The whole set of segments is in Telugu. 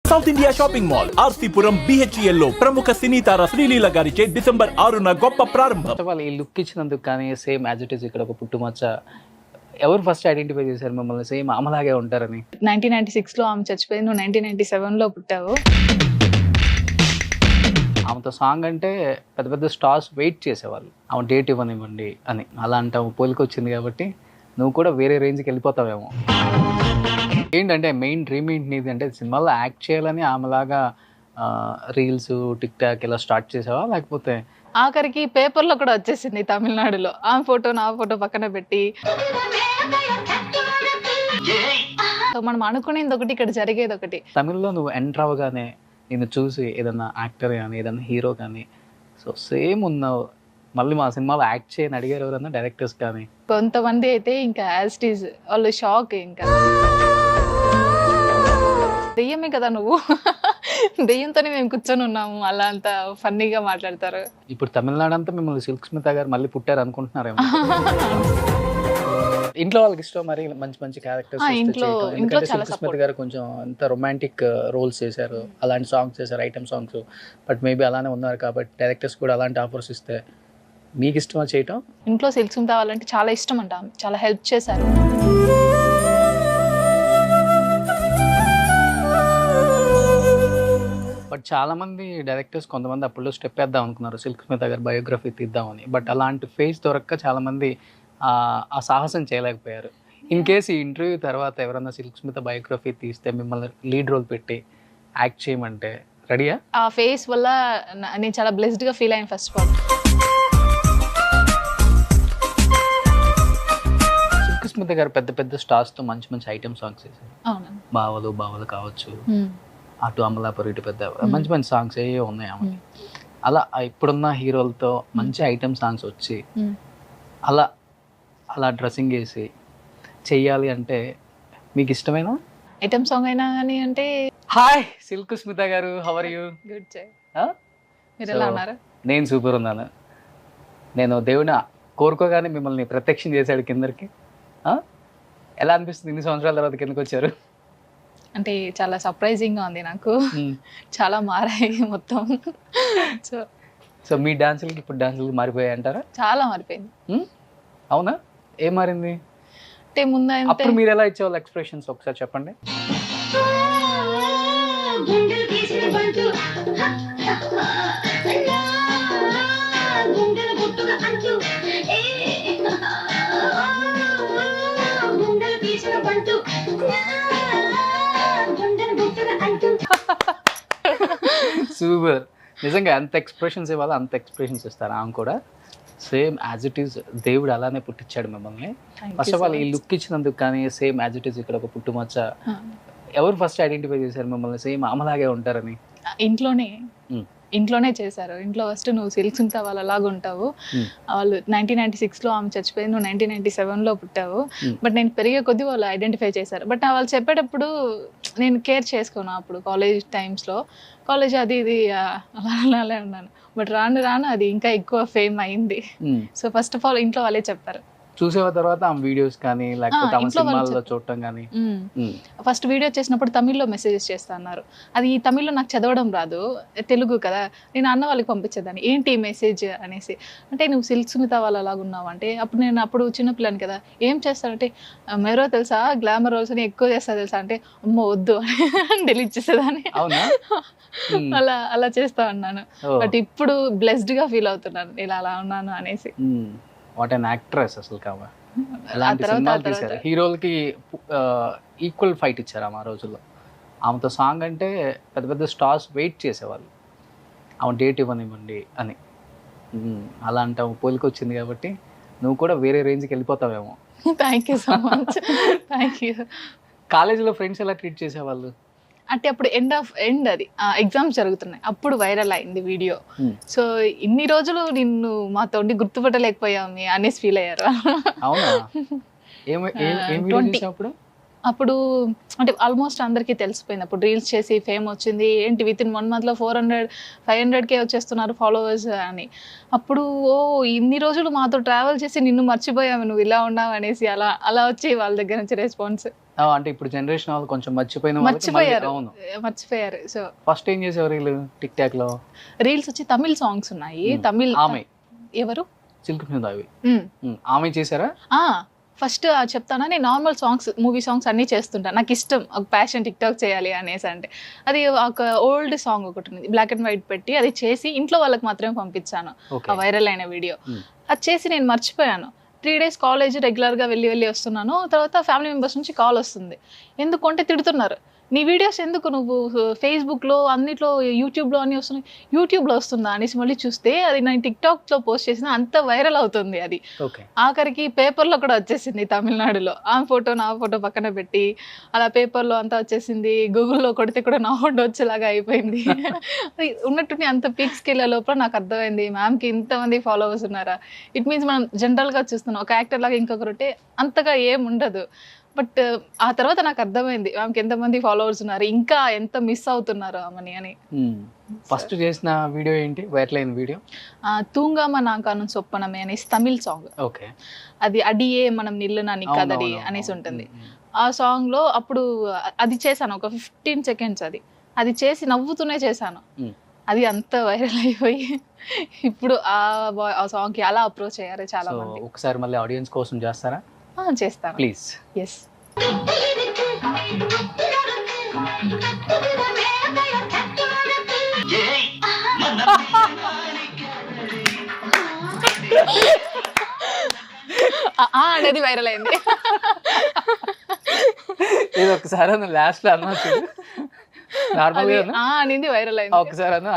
South India shopping mall RC Puram BHEL లో ప్రముఖ సినీ తార శ్రీలీల గారిచే డిసెంబర్ 6న గొప్ప ప్రారంభం. వాళ్ళు ఈ లుక్ ఇచ్చినందుకు కానీ సేమ్ యాజ్ ఇట్ ఈస్ ఇక్కడ ఒక పుట్టుమచ్చ ఎవరు ఫస్ట్ ఐడెంటిఫై చేశారు మిమ్మల్ని సేమ్ ఆమెలాగే ఉంటారని? 1996లో ఆమె చచ్చిపోయింది, నువ్వు 1997లో పుట్టావు. ఆమెతో సాంగ్ అంటే పెద్ద పెద్ద స్టార్స్ వెయిట్ చేసేవాళ్ళు, ఆమె డేట్ ఇవ్వనివ్వండి అని. అలాంటి ఆమె పోలికొచ్చింది కాబట్టి నువ్వు కూడా వేరే రేంజ్కి వెళ్ళిపోతావేమో. ఏంటంటే మెయిన్ డ్రీమ్ ఏంటి నీది అంటే సినిమాలో యాక్ట్ చేయాలని ఆమెలాగా రీల్స్ టిక్ టాక్ ఇలా స్టార్ట్ చేసావా, లేకపోతే ఆఖరికి పేపర్లో కూడా వచ్చేసింది తమిళనాడులో ఆమె ఫోటో నా ఫోటో పక్కన పెట్టి. సో మనం అనుకునేది ఒకటి, ఇక్కడ జరిగేది ఒకటి. తమిళ్లో నువ్వు ఎంటర్ అవ్వగానే నిన్ను చూసి ఏదన్నా యాక్టర్ కానీ ఏదన్నా హీరో కానీ సో సేమ్ ఉన్నావు, మళ్ళీ మా సినిమాలో యాక్ట్ చేయని అడిగారు ఎవరన్నా డైరెక్టర్స్ కానీ? కొంతమంది అయితే ఇంకా యాజ్ ఇట్ ఈజ్ వాళ్ళు షాక్. ఇంకా దెయ్యమే కదా నువ్వు, దెయ్యంతోనే మేము కూర్చొని ఉన్నాము అలా అంత ఫన్నీగా మాట్లాడతారు. ఇప్పుడు తమిళనాడు అంతా మిమ్మల్ని సిల్క్ స్మిత గారు మళ్ళీ పుట్టారు అనుకుంటున్నారేమో. ఇంట్లో వాళ్ళకి ఇష్టం మరి మంచి మంచి క్యారెక్టర్స్ ఇంట్లో చాలా సిల్క్ స్మిత గారు కొంచెం ఎంత రొమాంటిక్ రోల్స్ చేశారు, అలాంటి సాంగ్స్ చేశారు, ఐటమ్ సాంగ్స్. బట్ మేబీ అలానే ఉన్నారు కాబట్టి డైరెక్టర్స్ కూడా అలాంటి ఆఫర్స్ ఇస్తే మీకు ఇష్టమా చేయటం? ఇంట్లో సిల్క్ స్మిత వాళ్ళంటే చాలా ఇష్టం అంట, చాలా హెల్ప్ చేశారు. బట్ చాలా మంది డైరెక్టర్స్ కొంతమంది అప్పుడు స్టెప్ వేద్దాం అనుకున్నారు సిల్క్ స్మిత గారు బయోగ్రఫీ తీద్దామని. బట్ అలాంటి ఫేస్ దొరక్క చాలా మంది ఆ సాహసం చేయలేకపోయారు. ఇన్ కేస్ ఈ ఇంటర్వ్యూ తర్వాత ఎవరన్నా సిల్క్ స్మిత బయోగ్రఫీ తీస్తే మిమ్మల్ని లీడ్ రోల్ పెట్టి యాక్ట్ చేయమంటే రెడీయా? ఆ ఫేస్ వల్ల నేను చాలా బ్లెస్డ్గా ఫీల్ అయ్యాను. First of all Silk Smitha గారు పెద్ద పెద్ద స్టార్స్తో మంచి మంచి ఐటమ్ సాంగ్స్ చేశారు. అవును, బావలు కావచ్చు, అటు అమలాపురం ఇటు పెద్ద మంచి మంచి సాంగ్స్ ఏవో ఉన్నాయి ఆమెకి. అలా ఇప్పుడున్న హీరోలతో మంచి ఐటమ్ సాంగ్స్ వచ్చి అలా అలా డ్రెస్సింగ్ వేసి చెయ్యాలి అంటే మీకు ఇష్టమేనా? ఐటమ్ సాంగ్ అయినా కానీ అంటే హాయ్ సిల్క్ స్మిత గారు, how are you? Good joy, మీరు ఎలా ఉన్నారు? నేను సూపర్ ఉన్నాను. నేను దేవుని కోరుకోగానే మిమ్మల్ని ప్రత్యక్షం చేశాడు కిందకి. ఎలా అనిపిస్తుంది ఇన్ని సంవత్సరాల తర్వాత కిందకి వచ్చారు? అంటే చాలా సర్ప్రైజింగ్గా ఉంది నాకు. చాలా మారాయి మొత్తం. సో మీ డాన్సులకి ఇప్పుడు డాన్సులకి మారిపోయాయి అంటారా? చాలా మారిపోయింది. అవునా, ఏం మారింది అంటే ముందు అప్పుడు మీరు ఎలా ఇచ్చేవాళ్ళు ఎక్స్ప్రెషన్స్ ఒకసారి చెప్పండి. సూపర్, నిజంగా ఎంత ఎక్స్ప్రెషన్స్ ఇవ్వాలో అంత ఎక్స్ప్రెషన్స్ ఇస్తారు. ఆమె కూడా సేమ్ యాజ్ ఇట్ ఈస్ దేవుడు అలానే పుట్టించాడు మిమ్మల్ని. ఫస్ట్ ఆఫ్ ఆల్ ఈ లుక్ ఇచ్చినందుకు కానీ సేమ్ యాజ్ ఇట్ ఈస్ ఇక్కడ ఒక పుట్టుమచ్చ ఎవరు ఫస్ట్ ఐడెంటిఫై చేశారు మిమ్మల్ని సేమ్ ఆమెలాగే ఉంటారని? ఇంట్లోనే చేశారు. ఇంట్లో ఫస్ట్ నువ్వు సిల్క్ స్మిత వాళ్ళలాగా ఉంటావు, వాళ్ళు 1996లో ఆమె చచ్చిపోయింది, నువ్వు 1997లో పుట్టావు. బట్ నేను పెరిగే కొద్దీ వాళ్ళు ఐడెంటిఫై చేశారు. బట్ వాళ్ళు చెప్పేటప్పుడు నేను కేర్ చేసుకోను. అప్పుడు కాలేజ్ టైమ్స్లో కాలేజ్ అది ఇది అలానే ఉన్నాను. బట్ రాను రాను అది ఇంకా ఎక్కువ ఫేమ్ అయింది. సో ఫస్ట్ ఆఫ్ ఆల్ ఇంట్లో వాళ్ళే చెప్పారు. చూసే తర్వాత ఆమె వీడియోస్ కానీ లేకపోతే ఆమె సినిమాల్లో చూడటం కానీ? ఫస్ట్ వీడియో చేసినప్పుడు తమిళ్లో మెసేజెస్ చేస్తా అన్నారు. అది ఈ తమిళ్లో నాకు చదవడం రాదు, తెలుగు కదా. నేను అన్న వాళ్ళకి పంపించేదాన్ని, ఏంటి మెసేజ్ అనేసి. అంటే నువ్వు సిల్క్ స్మిత వాళ్ళలాగా ఉన్నావు అంటే అప్పుడు నేను అప్పుడు చిన్నపిల్లని కదా, ఏం చేస్తానంటే మెరో తెలుసా, గ్లామర్ రోల్స్ అని ఎక్కువ చేస్తా తెలుసా అంటే అమ్మో వద్దు అని డిలీట్ చేసేదాన్ని. అలా అలా చేస్తా ఉన్నాను. బట్ ఇప్పుడు బ్లెస్డ్గా ఫీల్ అవుతున్నాను ఇలా అలా ఉన్నాను అనేసి. వాట్ అన్ యాక్ట్రెస్ అసలు కావా. ఎలాంటి సినిమాలు తీశారు, హీరోలకి ఈక్వల్ ఫైట్ ఇచ్చారు ఆమె ఆ రోజుల్లో. ఆమెతో సాంగ్ అంటే పెద్ద పెద్ద స్టార్స్ వెయిట్ చేసేవాళ్ళు, ఆమె డేట్ ఇవ్వనివ్వండి అని. అలాంటి ఆమె పోలికొచ్చింది కాబట్టి నువ్వు కూడా వేరే రేంజ్కి వెళ్ళిపోతావేమో. Thank you so much, thank you. కాలేజీలో ఫ్రెండ్స్ ఎలా ట్రీట్ చేసేవాళ్ళు? అంటే అప్పుడు ఎండ్ అది ఎగ్జామ్స్ జరుగుతున్నాయి, అప్పుడు వైరల్ అయింది వీడియో. సో ఇన్ని రోజులు నిన్ను మాతో గుర్తుపట్టలేకపోయాము అనేసి ఫీల్ అయ్యారు. అవునా, అప్పుడు అంటే ఆల్మోస్ట్ అందరికీ తెలిసిపోయింది. అప్పుడు రీల్స్ చేసి ఫేమ్ వచ్చింది. ఏంటి వితిన్ 1 మంత్‌లో 400, 500K వచ్చేస్తున్నారు ఫాలోవర్స్ అని. అప్పుడు ఇన్ని రోజులు మాతో ట్రావెల్ చేసి నిన్ను మర్చిపోయాము, నువ్వు ఇలా ఉన్నావు అనేసి అలా అలా వచ్చి వాళ్ళ దగ్గర నుంచి రెస్పాన్స్. అంటే ఇప్పుడు జనరేషన్ వాళ్ళు కొంచెం మర్చిపోయిన వాళ్ళకి మళ్ళీ మర్చిపోయారు. అవును. మర్చిపోయారు. సో ఫస్ట్ ఏం చేసేవారు వీళ్ళు టిక్ టాక్ లో? రీల్స్ వచ్చి తమిళ్ సాంగ్స్ ఉన్నాయి. తమిళ్ ఆమె ఎవరు? సిల్క్ స్మిత అవి హ్మ్. ఆమె చేశారా? ఫస్ట్ చెప్తానా, నేను నార్మల్ సాంగ్స్, మూవీ సాంగ్స్ అన్నీ చేస్తుంటాను. నాకు ఇష్టం, ఒక ప్యాషన్ టిక్ టాక్ చేయాలి అనేసి. అంటే అది ఒక ఓల్డ్ సాంగ్ ఒకటి ఉంది, బ్లాక్ అండ్ వైట్ పెట్టి అది చేసి ఇంట్లో వాళ్ళకి మాత్రమే పంపించాను, Okay. ఆ వైరల్ అయిన వీడియో. Hmm. అది చేసి నేను మర్చిపోయాను. 3 days కాలేజ్ రెగ్యులర్గా వెళ్ళి వస్తున్నాను. తర్వాత ఫ్యామిలీ మెంబర్స్ నుంచి కాల్ వస్తుంది. ఎందుకంటే తిడుతున్నారు, నీ వీడియోస్ ఎందుకు నువ్వు ఫేస్బుక్లో అన్నిట్లో యూట్యూబ్లో అన్నీ వస్తున్నాయి, యూట్యూబ్లో వస్తుందా అనేసి మళ్ళీ చూస్తే అది నేను టిక్టాక్లో పోస్ట్ చేసిన అంత వైరల్ అవుతుంది. అది ఓకే. ఆఖరికి పేపర్లో కూడా వచ్చేసింది తమిళనాడులో. ఆ ఫోటో నా ఫోటో పక్కన పెట్టి అలా పేపర్లో అంతా వచ్చేసింది. గూగుల్లో కొడితే కూడా నా ఫోటో వచ్చేలాగా అయిపోయింది. అది ఉన్నట్టుండి అంత పీక్స్కి వెళ్ళే లోపల నాకు అర్థమైంది, మ్యామ్కి ఇంతమంది ఫాలోవర్స్ ఉన్నారా. ఇట్ మీన్స్ మనం జనరల్గా చూస్తున్నాం ఒక యాక్టర్ లాగా ఇంకొకరు ఉంటే అంతగా ఏం ఉండదు. బట్ ఆ తర్వాత నాకు అర్థమైంది ఆమెకి ఎంతమంది ఫాలోవర్స్ ఉన్నారు, ఇంకా ఎంత మిస్ అవుతున్నారు ఆమెని అని. ఫస్ట్ చేసిన వీడియో ఏంటి వైరల్ అయిన వీడియో? తూంగామ నాకాను సొప్పనమే అనేసి తమిళ్ సాంగ్. ఓకే. అది అడియే మనం నిల్లునా నిక్కదడి అనేసి ఉంటుంది. ఆ సాంగ్లో అప్పుడు అది చేశాను ఒక 15 seconds. అది చేసి నవ్వుతూనే చేశాను. అది అంత వైరల్ అయిపోయి ఇప్పుడు ఆ సాంగ్కి అలా అప్రోచ్ అయ్యారు చాలా మంది. ఒకసారి మళ్ళీ ఆడియన్స్ కోసం చేస్తారా? చేస్తాను ప్లీజ్. ఎస్. అనేది వైరల్ అయింది. ఇది ఒకసారి లాస్ట్ లో అన్నా చూడు, నార్మల్ అనేది వైరల్ అయింది. ఒకసారి అన్న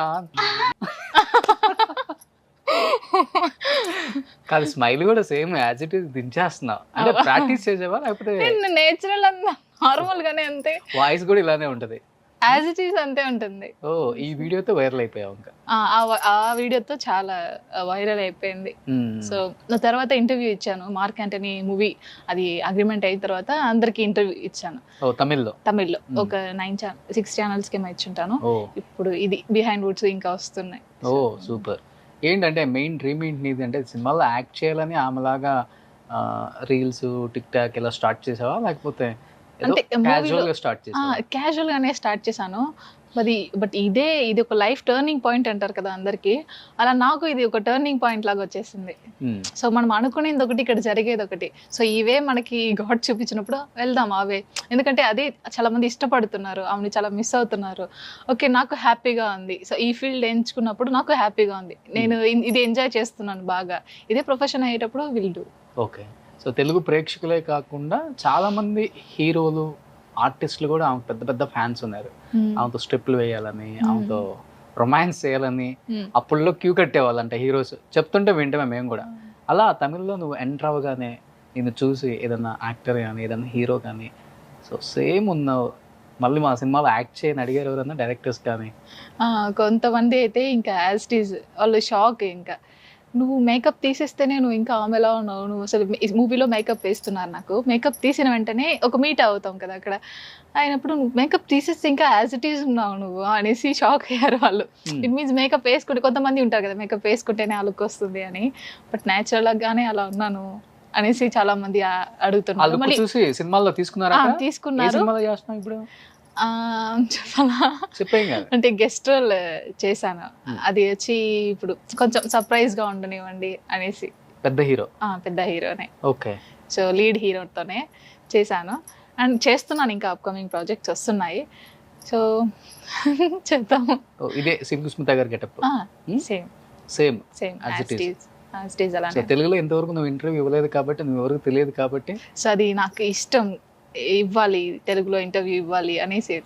కాదు, స్మైల్ కూడా సేమ్ యాజ్ ఇట్ ఈస్ దించేస్తున్నావు. అంటే ప్రాక్టీస్ చేసేవా లేకపోతే నేచురల్ అన్న నార్మల్ గానే అంతే, వాయిస్ కూడా ఇలానే ఉంటది యాజ్ ఇట్ ఈస్ అంతే ఉంటుంది. ఈ వీడియోతో వైరల్ అయిపోయావు ఇంకా? ఆ వీడియోతో చాలా వైరల్ అయిపోయింది. సో తర్వాత ఇంటర్వ్యూ ఇచ్చాను, మార్క్ యాంటనీ మూవీ అది అగ్రిమెంట్ అయిన తర్వాత అందరికి ఇంటర్వ్యూ ఇచ్చాను తమిళ్లో. ఒక 6 ఛానల్స్కి ఏమో ఇచ్చుంటాను. ఇప్పుడు ఇది బిహైండ్ వుడ్స్ ఇంకా వస్తున్నాయి. సూపర్. ఏంటంటే మెయిన్ డ్రీమ్ ఏంటి నీది? అంటే సినిమాలో యాక్ట్ చేయాలని ఆమెలాగా రీల్స్ టిక్ టాక్ ఇలా స్టార్ట్ చేసావా లేకపోతే క్యాజువల్ గానే స్టార్ట్ చేశాను. బట్ ఇది ఒక లైఫ్ టర్నింగ్ పాయింట్ అంటారు కదా అందరికి, అలా నాకు ఇది ఒక టర్నింగ్ పాయింట్ లాగా వచ్చేసింది. సో మనం అనుకునేది ఒకటి, ఇక్కడ జరిగేది ఒకటి. సో ఇవే మనకి గాడ్ చూపించినప్పుడు వెళ్దాం అవే, ఎందుకంటే అదే చాలా మంది ఇష్టపడుతున్నారు, ఆమెని చాలా మిస్ అవుతున్నారు. ఓకే, నాకు హ్యాపీగా ఉంది. సో ఈ ఫీల్డ్ ఎంచుకున్నప్పుడు నాకు హ్యాపీగా ఉంది, నేను ఇది ఎంజాయ్ చేస్తున్నాను బాగా. ఇదే ప్రొఫెషన్ అయ్యేటప్పుడు will do. Okay. So Telugu ప్రేక్షకులే కాకుండా చాలా మంది హీరోలు ఆర్టిస్టులు కూడా ఆమె పెద్ద పెద్ద ఫ్యాన్స్ ఉన్నారు. ఆమెతో స్టెప్లు వేయాలని, ఆమెతో రొమాన్స్ చేయాలని అప్పుల్లో క్యూ కట్టేవాళ్ళంట హీరోస్. చెప్తుంటే వింటామే మేము కూడా. అలా తమిళ్లో నువ్వు ఎంటర్ అవ్వగానే నిన్ను చూసి ఏదన్నా యాక్టర్ కానీ ఏదన్నా హీరో కానీ సో సేమ్ ఉన్నావు, మళ్ళీ మా సినిమాలో యాక్ట్ చేయని అడిగారు ఎవరన్నా డైరెక్టర్స్ కానీ? కొంతమంది అయితే ఇంకా యాజ్ ఇట్ ఈజ్ వాళ్ళు షాక్, ఇంకా నువ్వు మేకప్ తీసేస్తేనే నువ్వు ఇంకా ఆమెలా ఉన్నావు, నువ్వు అసలు మూవీలో మేకప్ వేస్తున్నారు, నాకు మేకప్ తీసిన వెంటనే ఒక మీట్ అవుతాం కదా అక్కడ అయినప్పుడు, నువ్వు మేకప్ తీసేస్తే ఇంకా యాజ్ ఇట్ ఈజ్ ఉన్నావు నువ్వు అనేసి షాక్ అయ్యారు వాళ్ళు. ఇట్ మీన్స్ మేకప్ వేసుకుంటే, కొంతమంది ఉంటారు కదా మేకప్ వేసుకుంటేనే ఆ లుక్ వస్తుంది అని, బట్ న్యాచురల్గానే అలా ఉన్నాను అనేసి చాలా మంది అడుగుతున్నారు. మళ్ళీ సినిమాలో తీసుకున్నారు ఇప్పుడు అంటే గెస్ట్ రోల్ చేశాను, అది వచ్చి ఇప్పుడు కొంచెం సర్ప్రైజ్ గా ఉండనివ్వండి అనేసి. పెద్ద హీరోనే. ఓకే. సో లీడ్ హీరోతోనే చేశాను అండ్ చేస్తున్నాను, ఇంకా అప్కమింగ్ ప్రాజెక్ట్స్ వస్తున్నాయి. సో చెప్తాము. ఇదే సిల్క్ స్మిత గారి గెటప్? సేమ్ తెలుగులో ఇంతవరకు నువ్వు ఇంటర్వ్యూ ఇవ్వలేదు కాబట్టి, నువ్వు ఎవరికి తెలియదు కాబట్టి, సో అది నాకు ఇష్టం, ఇవ్వాలి తెలుగులో ఇంటర్వ్యూ ఇవ్వాలి అనేసి.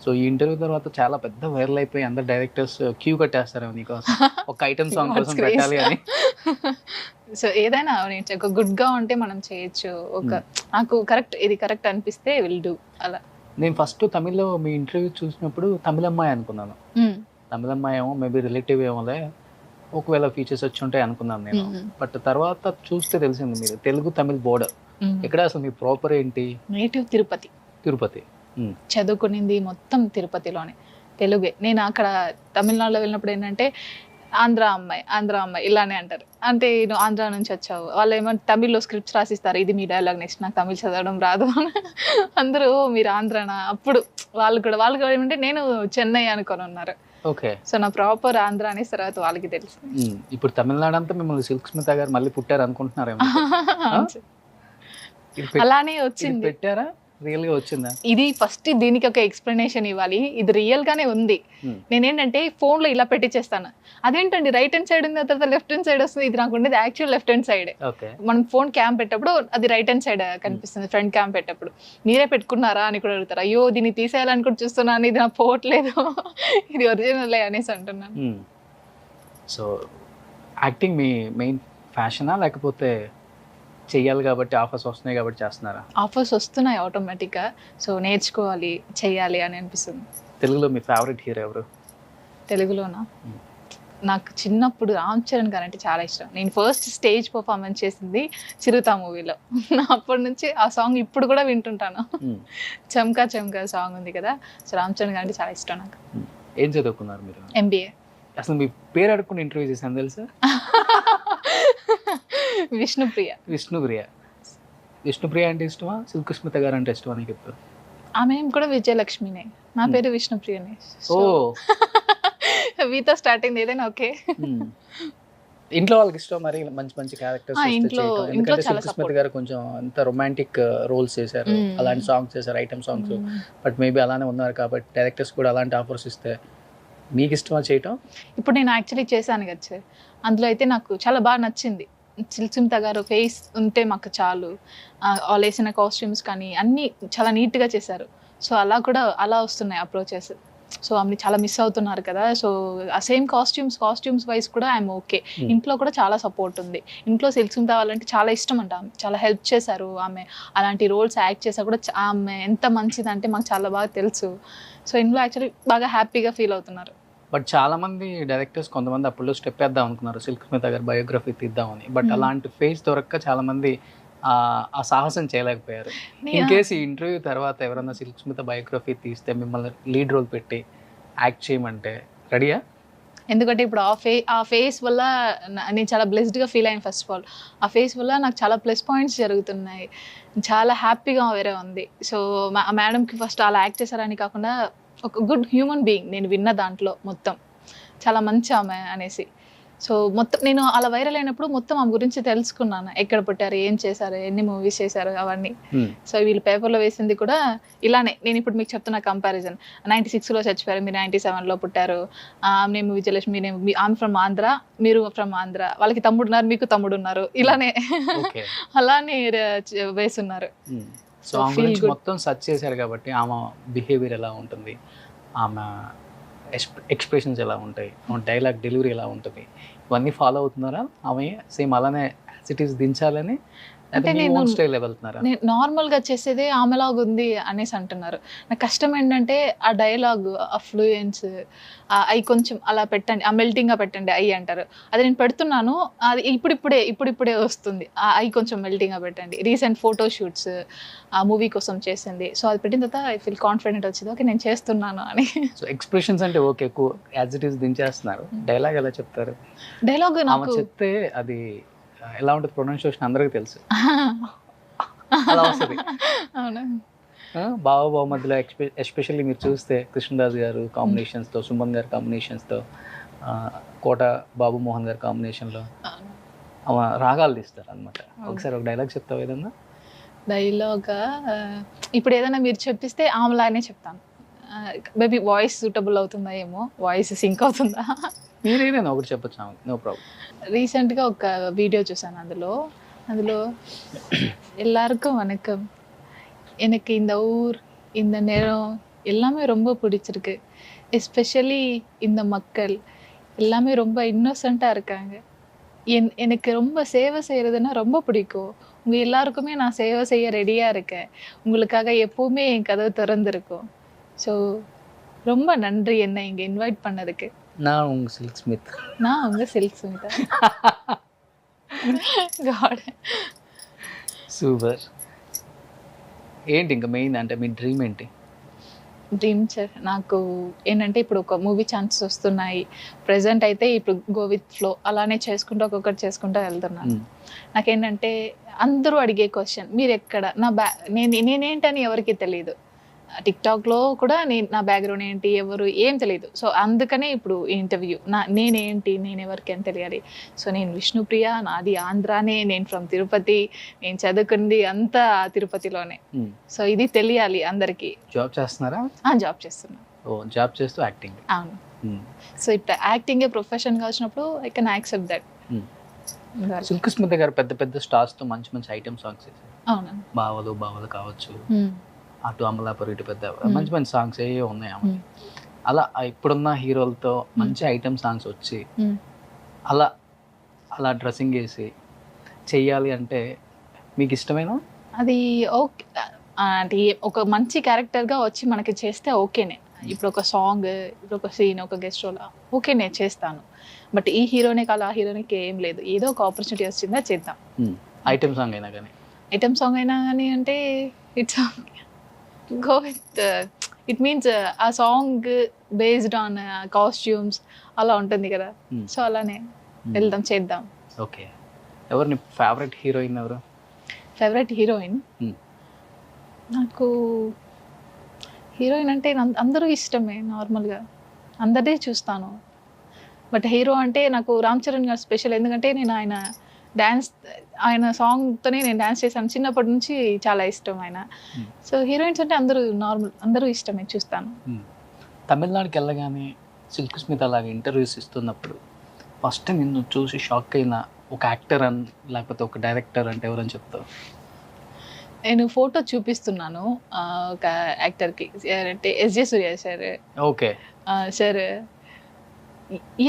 సో ఈ ఇంటర్వ్యూ తర్వాత చాలా పెద్ద వైరల్ అయిపోయి అందరు డైరెక్టర్స్ క్యూ కట్టేస్తారు నీకోసం, ఒక ఐటమ్ సాంగ్ కోసం పెట్టాలి అని. సో ఏదైనా ఒక గుడ్ గా ఉంటే మనం చేయొచ్చు, ఒక నాకు ఇది కరెక్ట్ అనిపిస్తే విల్ డూ అలా. నేను ఫస్ట్ తమిళ్లో మీ ఇంటర్వ్యూ చూసినప్పుడు తమిళమ్మాయి అనుకున్నాను. తమిళమ్మాయి ఏమో మేబీ రిలేటివ్ ఏమోలే, ఒకవేళ ఫీచర్స్ వచ్చి ఉంటాయి అనుకున్నాను నేను. బట్ తర్వాత చూస్తే తెలిసింది మీరు తెలుగు తమిళ్ బోర్డర్ ఎక్కడ అసలు మీ ప్రాపర్ ఏంటి? నేటివ్ తిరుపతి. తిరుపతి. చదువుకునింది మొత్తం తిరుపతిలోనే, తెలుగే. నేను అక్కడ తమిళనాడులో వెళ్ళినప్పుడు ఏంటంటే ఆంధ్ర అమ్మాయి ఇలానే అంటారు. అంటే నువ్వు ఆంధ్ర నుంచి వచ్చావు, వాళ్ళు ఏమంటే తమిళ్లో స్క్రిప్ట్స్ రాసిస్తారు, ఇది మీ డైలాగ్, నెక్స్ట్ నాకు తమిళ్ చదవడం రాదు అందరూ మీరు ఆంధ్రనా. అప్పుడు వాళ్ళు కూడా ఏమంటే నేను చెన్నై అనుకొని ఉన్నారు. ఓకే. సో నా ప్రాపర్ ఆంధ్ర అనేసి తర్వాత వాళ్ళకి తెలుసు. ఇప్పుడు తమిళనాడు అంతా మిమ్మల్ని సిల్క్ స్మిత గారు మళ్ళీ పుట్టారు అనుకుంటున్నారేమో. అలానే వచ్చింది. పెట్టారా? రియల్ గా వచ్చిందా? ఇది ఫస్ట్ దీనికి ఒక ఎక్స్ప్లెనేషన్ ఇవ్వాలి. ఇది రియల్ గానే ఉంది. నేనేంటంటే ఫోన్ లో ఇలా పెట్టించేస్తాను, అదేంటండి రైట్ హ్యాండ్ సైడ్ ఉంది తర్వాత లెఫ్ట్ హ్యాండ్ సైడ్ వస్తుంది. ఇది నాకు ఉండేది యాక్చువల్ లెఫ్ట్ హ్యాండ్ సైడ్. మనం ఫోన్ క్యామ్ పెట్టేటప్పుడు అది రైట్ హ్యాండ్ సైడ్ కనిపిస్తుంది, ఫ్రంట్ క్యామ్ పెట్టేప్పుడు. మీరే పెట్టుకున్నారా అని కూడా అడుగుతారు. అయ్యో దీన్ని తీసేయాలని కూడా చూస్తున్నాను, ఇది నాకు పోవట్లేదు, ఇది ఒరిజినల్ అనేసి అంటున్నాను. సో యాక్టింగ్ మీ మెయిన్ ఫ్యాషనా లేకపోతే చెయ్యాలి కాబట్టి ఆఫర్స్ వస్తున్నాయి కాబట్టి చేస్తున్నారా? ఆఫర్స్ వస్తున్నాయి ఆటోమేటిక్గా, సో నేర్చుకోవాలి చెయ్యాలి అని అనిపిస్తుంది. తెలుగులో మీ ఫేవరెట్ హీరో ఎవరు? తెలుగులోనా? నాకు చిన్నప్పుడు రామ్ చరణ్ గారు అంటే చాలా ఇష్టం. నేను ఫస్ట్ స్టేజ్ పర్ఫార్మెన్స్ చేసింది చిరుత మూవీలో. అప్పటి నుంచి ఆ సాంగ్ ఇప్పుడు కూడా వింటుంటాను. చమ్కా చమ్కా సాంగ్ ఉంది కదా, సో రామ్ చరణ్ గారు అంటే చాలా ఇష్టం నాకు. ఏం చదువుకున్నారు మీరు? MBA. అసలు మీ పేరు అడుక్కుని ఇంటర్వ్యూ చేశాను తెలుసా? విష్ణుప్రియ. విష్ణుప్రియ అంటే ఇష్టమా, సిల్క్ స్మిత గారు అంటే ఇష్టమా నీకు? ఇప్పుడు ఆమె కూడా విజయలక్ష్మినే, నా పేరు విష్ణుప్రియనే. ఓ వీతో స్టార్టింగ్ ఏదైనా ఓకే. ఇంట్లో వాళ్ళకి ఇష్టం మరి మంచి మంచి క్యారెక్టర్స్ ఇంట్లో సిల్క్ స్మిత గారు కొంచెం అంత రొమాంటిక్ రోల్స్ చేశారు, అలాంటి సాంగ్స్ చేశారు, ఐటమ్ సాంగ్స్. బట్ మేబీ అలానే ఉన్నారు కాబట్టి డైరెక్టర్స్ కూడా అలాంటి ఆఫర్స్ ఇస్తే మీకు ఇష్టమా చేయటం? ఇప్పుడు నేను యాక్చువల్లీ చేశాను కదా సార్, అందులో అయితే నాకు చాలా బాగా నచ్చింది. సిల్క్ స్మిత గారు ఫేస్ ఉంటే మాకు చాలు, వాళ్ళు వేసిన కాస్ట్యూమ్స్ కానీ అన్నీ చాలా నీట్గా చేశారు. సో అలా వస్తున్నాయి అప్రోచెస్. సో ఆమె చాలా మిస్ అవుతున్నారు కదా, సో ఆ సేమ్ కాస్ట్యూమ్స్ వైజ్ కూడా ఐఎమ్ ఓకే. ఇంట్లో కూడా చాలా సపోర్ట్ ఉంది. ఇంట్లో సిల్క్ స్మిత వాళ్ళంటే చాలా ఇష్టం అంట, ఆమె చాలా హెల్ప్ చేశారు. ఆమె అలాంటి రోల్స్ యాక్ట్ చేసా కూడా ఆమె ఎంత మంచిదంటే మాకు చాలా బాగా తెలుసు. సో ఇంట్లో యాక్చువల్లీ బాగా హ్యాపీగా ఫీల్ అవుతున్నారు. బట్ చాలా మంది డైరెక్టర్స్ కొంతమంది అప్పుడు స్టెప్ వేద్దాం అనుకున్నారు, సిల్క్ స్మిత గారు బయోగ్రఫీ తీద్దామని. బట్ అలాంటి ఫేస్ దొరక్క చాలా మంది ఆ సాహసం చేయలేకపోయారు. ఇన్ కేసు ఈ ఇంటర్వ్యూ తర్వాత ఎవరైనా సిల్క్ స్మిత బయోగ్రఫీ తీస్తే మిమ్మల్ని లీడ్ రోల్ పెట్టి యాక్ట్ చేయమంటే రెడీయా? ఎందుకంటే ఇప్పుడు ఆ ఫేస్ వల్ల నేను చాలా బ్లెస్డ్గా ఫీల్ అయ్యాను. ఫస్ట్ ఆఫ్ ఆల్ ఆ ఫేస్ వల్ల నాకు చాలా ప్లస్ పాయింట్స్ జరుగుతున్నాయి, చాలా హ్యాపీగా వేరే ఉంది. సో మేడంకి ఫస్ట్ అలా యాక్ట్ చేశారని కాకుండా ఒక గుడ్ హ్యూమన్ బీయింగ్ నేను విన్న దాంట్లో మొత్తం చాలా మంచి ఆమె అనేసి. సో మొత్తం నేను అలా వైరల్ అయినప్పుడు మొత్తం ఆమె గురించి తెలుసుకున్నాను, ఎక్కడ పుట్టారు, ఏం చేశారు, ఎన్ని మూవీస్ చేశారు అవన్నీ. సో వీళ్ళు పేపర్లో వేసింది కూడా ఇలానే. నేను ఇప్పుడు మీకు చెప్తున్న కంపారిజన్, 96లో చచ్చిపోయారు, మీరు 97లో పుట్టారు, నేను విజయలక్ష్మి, ఆమె ఫ్రమ్ ఆంధ్ర, మీరు ఫ్రమ్ ఆంధ్ర, వాళ్ళకి తమ్ముడు ఉన్నారు, మీకు తమ్ముడు ఉన్నారు, ఇలానే అలానే వేస్తున్నారు. సో ఆమె గురించి మొత్తం సర్చ్ చేశారు కాబట్టి ఆమె బిహేవియర్ ఎలా ఉంటుంది, ఆమె ఎక్స్ప్రెషన్స్ ఎలా ఉంటాయి, ఆమె డైలాగ్ డెలివరీ ఎలా ఉంటుంది, ఇవన్నీ ఫాలో అవుతున్నారా? ఆమె సేమ్ అలానే యాజ్ ఇట్ ఈస్ దించాలని అంటే నేను స్టైల్ వెళ్తున్నారా? నేను నార్మల్గా చేసేదే ఆమెలాగా ఉంది అనేసి అంటున్నారు. నాకు కష్టం ఏంటంటే ఆ డైలాగ్, ఆ ఫ్లూయెన్స్, అవి కొంచెం అలా పెట్టండి, ఆ మెల్టింగ్గా పెట్టండి అవి అంటారు. అది నేను పెడుతున్నాను, అది ఇప్పుడిప్పుడే వస్తుంది. అవి కొంచెం మెల్టింగ్గా పెట్టండి. రీసెంట్ ఫోటో షూట్స్ ఆ మూవీ కోసం చేసింది, సో అది పెట్టిన తర్వాత ఐ ఫీల్ కాన్ఫిడెంట్ వచ్చింది, ఓకే నేను చేస్తున్నాను అని. సో ఎక్స్ప్రెషన్స్ అంటే ఓకే ఎక్కువ యాజ్ ఇట్ ఈస్ దించేస్తున్నారు. డైలాగ్ ఎలా చెప్తారు? డైలాగ్ నాకు చెప్తే అది ఎలా ఉంటుంది, ప్రొనౌన్సియేషన్ అందరికీ తెలుసు, అలా వస్తుంది. అవునా? బావ మధ్యలో ఎస్పెషల్లీ మీరు చూస్తే కృష్ణదాస్ గారు కాంబినేషన్స్తో, సుమన్ గారి కాంబినేషన్స్తో, కోట బాబు మోహన్ గారి కాంబినేషన్లో రాగాలు తీస్తారు అనమాట. ఒకసారి ఒక డైలాగ్ చెప్తావు ఏదన్నా? డైలాగా ఇప్పుడు ఏదైనా మీరు చెప్పిస్తే ఆమెలానే చెప్తాను. మేబీ వాయిస్ సూటబుల్ అవుతుందా ఏమో, వాయిస్ సింక్ అవుతుందా? మీరు ఏదైనా ఒకటి చెప్పచ్చు, నో ప్రాబ్లం. రీసెంట్గా ఒక వీడియో చూసాను, అందులో எல்லாருக்கும் வணக்கம், எனக்கு இந்த ஊர் இந்த நேரம் எல்லாமே ரொம்ப பிடிச்சிருக்கு, எஸ்பெஷலி இந்த மக்கள் எல்லாமே ரொம்ப இன்னோசென்ட்டாக இருக்காங்க, எனக்கு ரொம்ப சேவை செய்கிறதுனா ரொம்ப பிடிக்கும், உங்கள் எல்லாருக்குமே நான் சேவை செய்ய ரெடியாக இருக்கேன், உங்களுக்காக எப்போவுமே என் கதவு திறந்துருக்கும், ஸோ ரொம்ப நன்றி என்னை இங்கே இன்வைட் பண்ணதுக்கு. நான் உங்கள் சில்க் ஸ்மித். நான் உங்கள் சில்க் ஸ்மிதா. காட். సూపర్. ఏంటి ఇంకా మెయిన్ అంటే మీ డ్రీమ్ ఏంటి? డ్రీమ్ సార్ నాకు ఏంటంటే ఇప్పుడు ఒక మూవీ ఛాన్సెస్ వస్తున్నాయి. ప్రెసెంట్ అయితే ఇప్పుడు గో విత్ ఫ్లో అలానే చేసుకుంటూ ఒక్కొక్కటి చేసుకుంటూ వెళ్తున్నాను. నాకేంటంటే అందరూ అడిగే క్వశ్చన్ మీరు ఎక్కడ నేనేంటని ఎవరికి తెలియదు. టిక్టాక్లో కూడా నా బ్యాక్గ్రౌండ్ ఏంటి ఎవరు ఏం తెలియదు. సో అందుకనే ఇప్పుడు ఇంటర్వ్యూ నేనేంటి నేను ఎవరికి అని తెలియాలి. సో నేను విష్ణుప్రియ, నాది ఆంధ్రానే, నేను ఫ్రమ్ తిరుపతి, నేను చదువుకుంది అంతా తిరుపతిలోనే. సో ఇది తెలియాలి అందరికీ. జాబ్ చేస్తున్నారా? జాబ్ చేస్తున్నాను. ఓ జాబ్ చేస్తూ యాక్టింగ్. అవును. సో ఇప్పుడు యాక్టింగే ప్రొఫెషన్గా వచ్చినప్పుడు I can accept that. Silk Smitha గారు పెద్ద పెద్ద స్టార్స్తో మంచి మంచి ఐటమ్ సాంగ్స్ చేశారు. అవును. బావలు కావచ్చు, అటు అమలాపురి, ఇటు పెద్ద మంచి మంచి సాంగ్స్ ఏ ఉన్నాయి ఆమె. అలా ఇప్పుడున్న హీరోలతో మంచి ఐటమ్ సాంగ్స్ వచ్చి అలా అలా డ్రెస్సింగ్ వేసి చెయ్యాలి అంటే మీకు ఇష్టమేనా? అది ఓకే అంటే ఒక మంచి క్యారెక్టర్గా వచ్చి మనకి చేస్తే ఓకేనే. ఇప్పుడు ఒక సాంగ్, ఇప్పుడు ఒక సీన్, ఒక గెస్ట్ రోల్ ఓకే నేను చేస్తాను. బట్ ఈ హీరోనే కాదు ఆ హీరోనికి ఏం లేదు, ఏదో ఒక ఆపర్చునిటీ వచ్చిందా చేద్దాం. ఐటమ్ సాంగ్ అయినా కానీ ఐటమ్ సాంగ్ అయినా కానీ అంటే it's go with it means ఆ సాంగ్ బేస్డ్ ఆన్ కాస్ట్యూమ్స్ అలా ఉంటుంది కదా. సో అలానే వెళ్దాం చేద్దాం. ఓకే. ఎవరు నీ ఫేవరెట్ హీరోయిన్? ఎవరు ఫేవరెట్ హీరోయిన్? నాకు హీరోయిన్ అంటే అందరూ ఇష్టమే, నార్మల్గా అందరినీ చూస్తాను. బట్ హీరో అంటే నాకు రామ్ చరణ్ గారు స్పెషల్. ఎందుకంటే నేను ఆయన సాంగ్తోనే నేను డ్యాన్స్ చేశాను చిన్నప్పటి నుంచి, చాలా ఇష్టం ఆయన. సో హీరోయిన్స్ అంటే అందరూ ఇష్టమే, చూస్తాను. తమిళనాడుకి వెళ్ళగానే సిల్క్ స్మిత అలాగే ఇంటర్వ్యూస్ ఇస్తున్నప్పుడు ఫస్ట్ నిన్ను చూసి షాక్ అయిన ఒక యాక్టర్ అని లేకపోతే ఒక డైరెక్టర్ అంటే ఎవరని చెప్తావు? నేను ఫోటో చూపిస్తున్నాను ఒక యాక్టర్కి, అంటే ఎస్జే సూర్య సార్. ఓకే సార్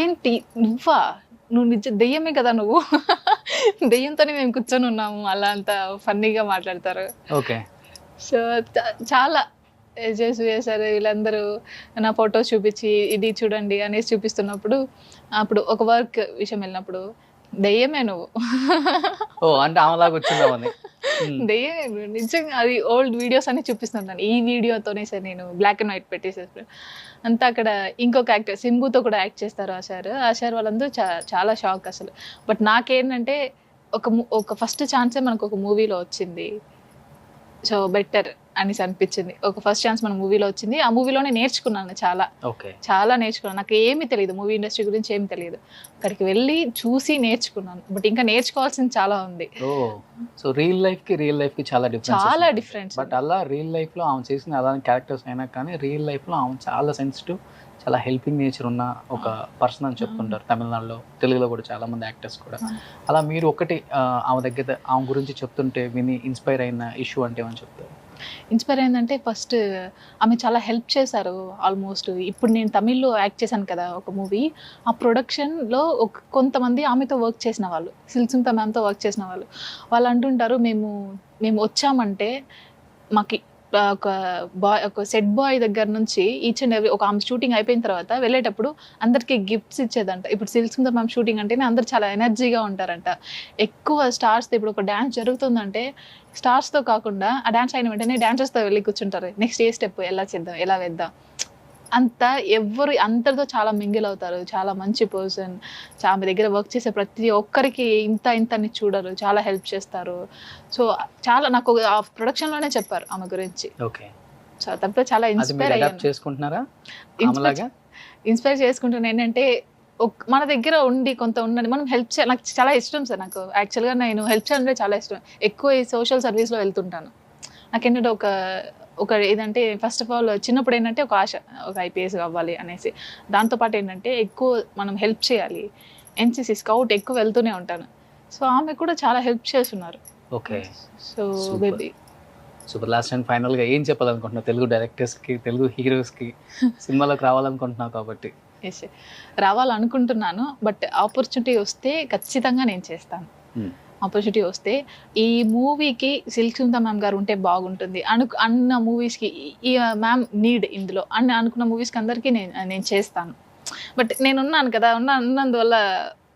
ఏంటి నువ్వు నిజ దెయ్యమే కదా నువ్వు, దెయ్యంతోనే మేము కూర్చొని ఉన్నాము అలా అంతా ఫన్నీగా మాట్లాడతారు. ఓకే. సో చాలా ఎస్జే సూర్య సార్ వీళ్ళందరూ నా ఫొటోస్ చూపించి ఇది చూడండి అనేసి చూపిస్తున్నప్పుడు, అప్పుడు ఒక వర్క్ విషయం వెళ్ళినప్పుడు దెయ్యమే నువ్వు, ఓ అంటే ఆమెలాగా వచ్చిందామని. దెయ్యమే నిజంగా. అది ఓల్డ్ వీడియోస్ అన్ని చూపిస్తుంటాను. ఈ వీడియోతోనే సార్ నేను బ్లాక్ అండ్ వైట్ పెట్టేసేసాను అంతా. అక్కడ ఇంకొక యాక్టర్ సింబుతో కూడా యాక్ట్ చేస్తారు ఆ సార్ వాళ్ళందరూ చాలా షాక్ అసలు. బట్ నాకేంటంటే ఒక ఫస్ట్ ఛాన్సే మనకు ఒక మూవీలో వచ్చింది, సో బెటర్ అనేసి అనిపించింది. ఒక ఫస్ట్ ఛాన్స్ మన మూవీలో వచ్చింది, ఆ మూవీలోనే నేర్చుకున్నాను చాలా నేర్చుకున్నాను. నాకు ఏమీ తెలియదు, మూవీ ఇండస్ట్రీ గురించి ఏమి తెలియదు. అక్కడికి వెళ్ళి చూసి నేర్చుకున్నాను. బట్ ఇంకా నేర్చుకోవాల్సింది చాలా ఉంది. సో రియల్ లైఫ్ కి చాలా డిఫరెన్స్. బట్ అలా రియల్ లైఫ్ లో ఆమె చేసిన అలాంటి క్యారెక్టర్స్ అయినా కానీ రియల్ లైఫ్ లో ఆమె చాలా సెన్సిటివ్, చాలా హెల్పింగ్ నేచర్ ఉన్న ఒక పర్సన్ అని చెప్తుంటారు తమిళనాడులో, తెలుగులో కూడా చాలా మంది యాక్టర్స్ కూడా. అలా మీరు ఒకటి ఆమె గురించి చెప్తుంటే విని ఇన్స్పైర్ అయిన ఇష్యూ అంటే ఏమని చెప్తారు? ఇన్స్పైర్ అయిందంటే ఫస్ట్ ఆమె చాలా హెల్ప్ చేశారు ఆల్మోస్ట్. ఇప్పుడు నేను తమిళ్లో యాక్ట్ చేశాను కదా ఒక మూవీ, ఆ ప్రొడక్షన్లో కొంతమంది ఆమెతో వర్క్ చేసిన వాళ్ళు, సిల్క్ స్మిత మ్యామ్తో వర్క్ చేసిన వాళ్ళు అంటుంటారు, మేము వచ్చామంటే మాకు ఒక సెట్ బాయ్ దగ్గర నుంచి ఈచ్ అండ్ ఎవ్రీ ఒక ఆమె షూటింగ్ అయిపోయిన తర్వాత వెళ్ళేటప్పుడు అందరికీ గిఫ్ట్స్ ఇచ్చేదంట. ఇప్పుడు సిల్క్ స్మిత మ్యామ్ షూటింగ్ అంటేనే అందరు చాలా ఎనర్జీగా ఉంటారంట. ఎక్కువ స్టార్స్తో ఇప్పుడు ఒక డ్యాన్స్ జరుగుతుందంటే స్టార్స్తో కాకుండా ఆ డ్యాన్స్ అయిన వెంటనే డాన్సర్స్తో వెళ్ళి కూర్చుంటారు, నెక్స్ట్ ఏ స్టెప్ ఎలా చేద్దాం, ఎలా వేద్దాం. అంతా అందరితో చాలా మింగిల్ అవుతారు. చాలా మంచి పర్సన్. ఆమె దగ్గర వర్క్ చేసే ప్రతి ఒక్కరికి ఇంత అని చూడరు, చాలా హెల్ప్ చేస్తారు. సో చాలా నాకు ఆ ప్రొడక్షన్లోనే చెప్పారు ఆమె గురించి. ఓకే. సో తప్ప చాలా ఇన్స్పైర్ అయ్యాను. ఇన్స్పైర్ చేసుకుంటున్నాను. ఏంటంటే మన దగ్గర కొంత ఉన్నది మనం హెల్ప్ చేయాలి. నాకు చాలా ఇష్టం సార్, నాకు యాక్చువల్గా నేను హెల్ప్ చేయాలంటే చాలా ఇష్టం. ఎక్కువ ఈ సోషల్ సర్వీస్లో వెళ్తుంటాను. నాకేంటంటే ఒక ఏదంటే ఫస్ట్ ఆఫ్ ఆల్ చిన్నప్పుడు ఏంటంటే ఒక ఆశ, ఒక ఐపీఎస్ కావాలి అనేసి. దాంతోపాటు ఏంటంటే ఎక్కువ మనం హెల్ప్ చేయాలి. ఎన్సీసీ స్కౌట్ ఎక్కువ వెళ్తూనే ఉంటాను. సో ఆమె కూడా చాలా హెల్ప్ చేస్తున్నారు. Okay. So baby super. Last and ఫైనల్గా ఏం చెప్పాలనుకుంటున్నావు తెలుగు డైరెక్టర్స్కి, తెలుగు హీరోస్కి? సినిమాలోకి రావాలనుకుంటున్నావు కాబట్టి. ఎస్ రావాలనుకుంటున్నాను. బట్ ఆపర్చునిటీ వస్తే ఖచ్చితంగా నేను చేస్తాను. ఆపర్చునిటీ వస్తే ఈ మూవీకి సిల్క్ స్మిత మ్యామ్ గారు ఉంటే బాగుంటుంది అన్న మూవీస్కి ఈ మ్యామ్ నీడ్ ఇందులో అనుకున్న మూవీస్కి అందరికీ నేను చేస్తాను. బట్ నేను ఉన్నాను కదా, ఉన్నందువల్ల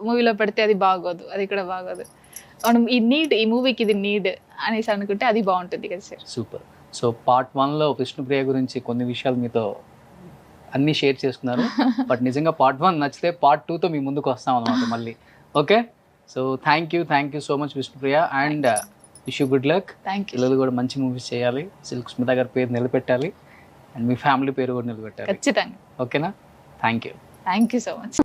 మూవీలో పెడితే అది బాగోదు, అది కూడా బాగోదు. మనం ఈ మూవీకి ఇది నీడ్ అనేసి అనుకుంటే అది బాగుంటుంది కదా సార్. సూపర్. సో పార్ట్ 1లో విష్ణుప్రియ గురించి కొన్ని విషయాలు మీతో అన్నీ షేర్ చేసుకున్నారు. బట్ నిజంగా పార్ట్ 1 నచ్చితే పార్ట్ 2తో మీ ముందుకు వస్తాం అనమాట మళ్ళీ. Okay, so thank you so much Vishnupriya, and wish you good luck. Thank you. పిల్లలు కూడా మంచి మూవీస్ చేయాలి, సిల్క్ స్మిత గారి పేరు నిలబెట్టాలి, అండ్ మీ ఫ్యామిలీ పేరు కూడా నిలబెట్టాలి. ఖచ్చితంగా. ఓకేనా? Thank you so much.